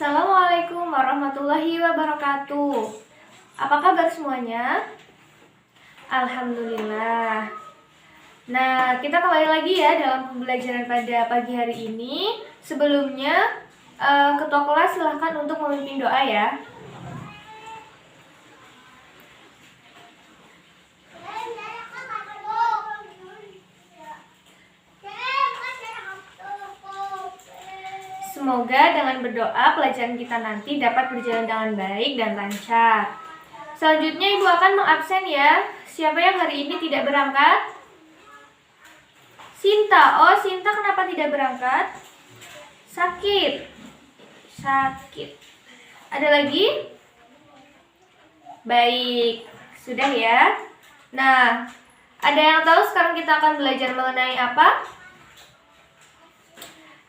Assalamualaikum warahmatullahi wabarakatuh. Apa kabar semuanya? Alhamdulillah. Nah, kita kembali lagi ya dalam pembelajaran pada pagi hari ini. Sebelumnya, ketua kelas silahkan untuk memimpin doa ya. Semoga dengan berdoa pelajaran kita nanti dapat berjalan dengan baik dan lancar. Selanjutnya Ibu akan mengabsen ya. Siapa yang hari ini tidak berangkat? Sinta. Oh, Sinta kenapa tidak berangkat? Sakit. Ada lagi? Baik. Sudah ya. Nah, ada yang tahu sekarang kita akan belajar mengenai apa?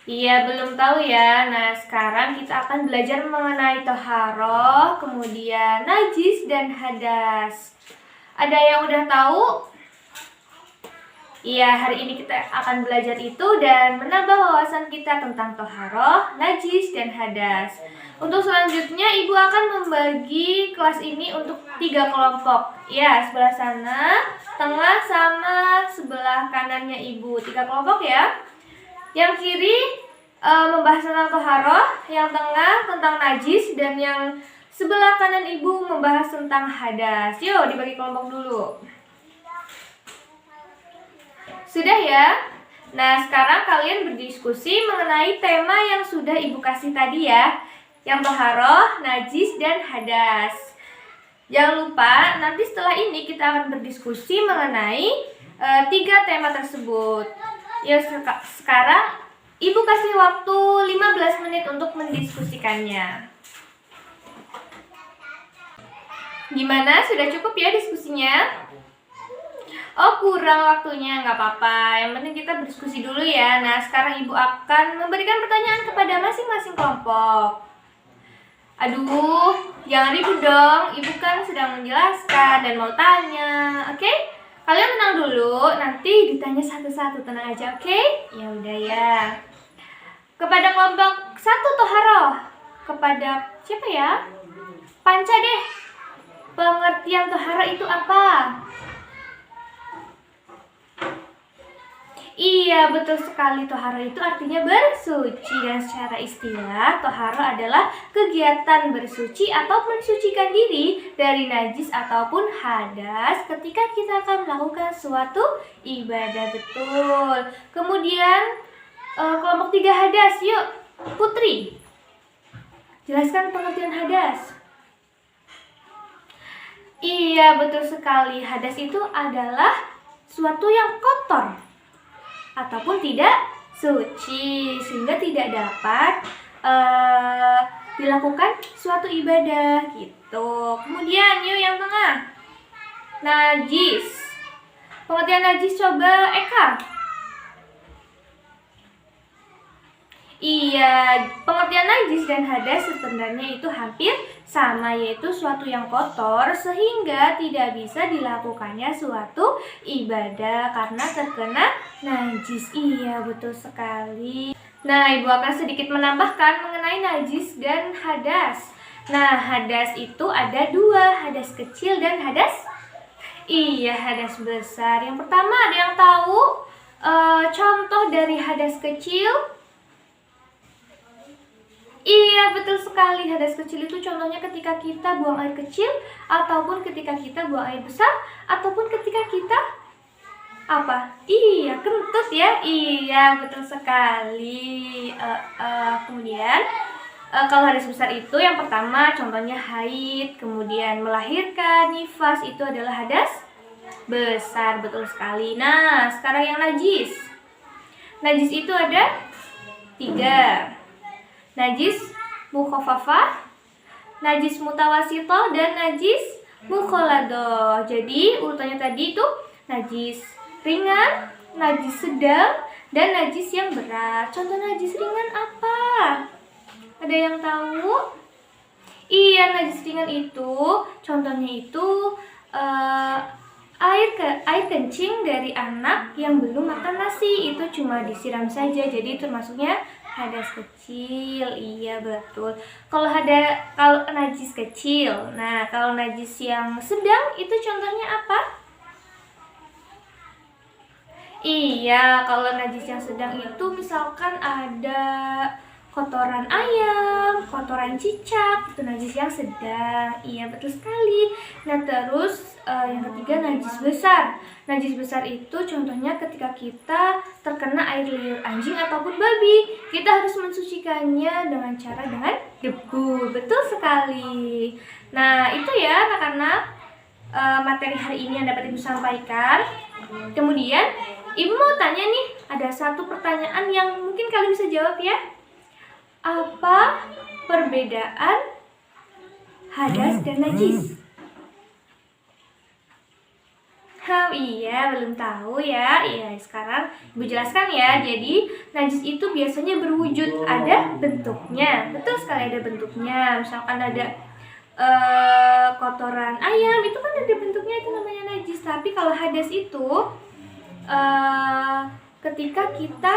Iya, belum tahu ya. Nah, sekarang kita akan belajar mengenai toharoh, kemudian najis dan hadas. Ada yang udah tahu? Iya, hari ini kita akan belajar itu dan menambah wawasan kita tentang toharoh, najis, dan hadas. Untuk selanjutnya, Ibu akan membagi kelas ini untuk 3 kelompok. Ya, sebelah sana, tengah, sama sebelah kanannya Ibu. 3 kelompok ya. Yang kiri membahas tentang toharoh, yang tengah tentang najis, dan yang sebelah kanan Ibu membahas tentang hadas. Yuk, dibagi kelompok dulu. Sudah ya? Nah, sekarang kalian berdiskusi mengenai tema yang sudah Ibu kasih tadi ya. Yang toharoh, najis, dan hadas. Jangan lupa, nanti setelah ini kita akan berdiskusi mengenai 3 tema tersebut. Ya, sekarang Ibu kasih waktu 15 menit untuk mendiskusikannya. Gimana? Sudah cukup ya diskusinya? Oh, kurang waktunya, nggak apa-apa. Yang penting kita berdiskusi dulu ya. Nah, sekarang Ibu akan memberikan pertanyaan kepada masing-masing kelompok. Aduh, jangan ribut dong. Ibu kan sedang menjelaskan dan mau tanya, oke? Kalian tenang dulu, nanti ditanya satu-satu, tenang aja, oke? Ya udah ya. Kepada kelompok 1 toharoh, kepada siapa ya? Panca deh. Pengertian toharoh itu apa? Iya, betul sekali. Toharoh itu artinya bersuci, dan secara istilah toharoh adalah kegiatan bersuci atau mensucikan diri dari najis ataupun hadas ketika kita akan melakukan suatu ibadah. Betul. Kemudian kelompok 3 hadas. Yuk, Putri, jelaskan pengertian hadas. Iya, betul sekali. Hadas itu adalah suatu yang kotor ataupun tidak suci, sehingga tidak dapat dilakukan suatu ibadah gitu. Kemudian yuk yang tengah, najis. Pengertian najis coba Eka. Iya, pengertian najis dan hadas sebenarnya itu hampir sama, yaitu suatu yang kotor sehingga tidak bisa dilakukannya suatu ibadah karena terkena najis. Iya, betul sekali. Nah, Ibu akan sedikit menambahkan mengenai najis dan hadas. Nah, hadas itu ada 2, hadas kecil dan hadas hadas besar. Yang pertama, ada yang tahu contoh dari hadas kecil? Iya, betul sekali. Hadas kecil itu contohnya ketika kita buang air kecil, ataupun ketika kita buang air besar, ataupun ketika kita apa? Iya, kentut ya. Iya, betul sekali. Kemudian kalau hadas besar itu yang pertama contohnya haid, kemudian melahirkan, nifas, itu adalah hadas besar. Betul sekali. Nah, sekarang yang najis. Najis itu ada 3. Najis mukhafafah, najis mutawasitoh, dan najis mukholadoh. Jadi urutannya tadi itu najis ringan, najis sedang, dan najis yang berat. Contoh najis ringan apa? Ada yang tahu? Iya, najis ringan itu contohnya itu air kencing dari anak yang belum makan nasi, itu cuma disiram saja, jadi termasuknya Hadas kecil, iya betul. Kalau najis kecil, nah kalau najis yang sedang itu contohnya apa? Iya, kalau najis yang sedang itu misalkan ada kotoran ayam, kotoran cicak, itu najis yang sedang. Iya, betul sekali. Nah, terus yang ketiga najis besar. Najis besar itu contohnya ketika kita terkena air liur anjing ataupun babi. Kita harus mensucikannya dengan debu. Betul sekali. Nah, itu ya anak-anak materi hari ini yang dapat Ibu sampaikan. Kemudian Ibu mau tanya nih, ada satu pertanyaan yang mungkin kalian bisa jawab ya. Apa perbedaan hadas dan najis? Iya, belum tahu ya. Iya, sekarang Ibu jelaskan ya. Jadi, najis itu biasanya berwujud, ada bentuknya. Betul sekali, ada bentuknya. Misalkan ada kotoran ayam, itu kan ada bentuknya, itu namanya najis. Tapi kalau hadas itu ketika kita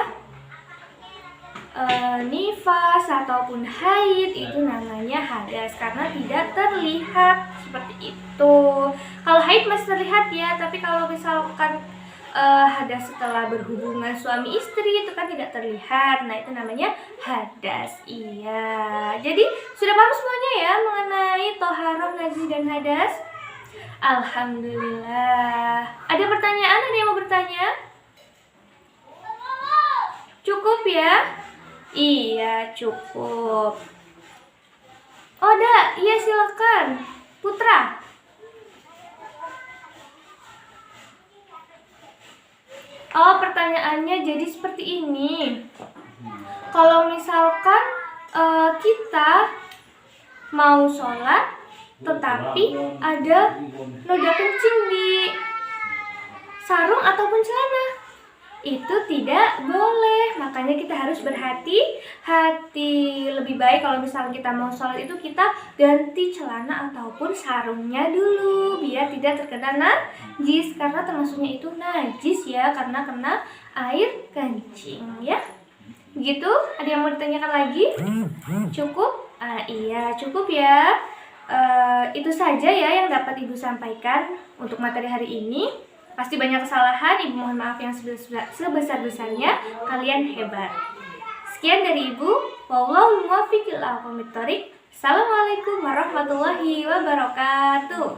nifas ataupun haid, itu namanya hadas karena tidak terlihat seperti itu. Kalau haid masih terlihat ya, tapi kalau misalkan hadas setelah berhubungan suami istri itu kan tidak terlihat. Nah, itu namanya hadas. Iya. Jadi sudah paham semuanya ya mengenai toharoh, najis dan hadas? Alhamdulillah. Ada pertanyaan? Ada yang mau bertanya? Cukup ya? Iya, cukup. Oh, ada. Iya, silakan. Putra. Oh, pertanyaannya jadi seperti ini. Kalau misalkan kita mau sholat tetapi ada noda kencing di sarung ataupun celana, itu tidak boleh. Makanya kita harus berhati-hati. Lebih baik kalau misalnya kita mau sholat itu kita ganti celana ataupun sarungnya dulu biar tidak terkena najis, karena termasuknya itu najis ya, karena kena air kencing ya. Begitu? Ada yang mau ditanyakan lagi? Cukup? Iya, cukup ya. Itu saja ya yang dapat Ibu sampaikan untuk materi hari ini. Pasti banyak kesalahan, Ibu mohon maaf yang sebesar-besarnya. Kalian hebat. Sekian dari Ibu. Wallahul muwaffiq ila aqwamit thoriq. Assalamualaikum warahmatullahi wabarakatuh.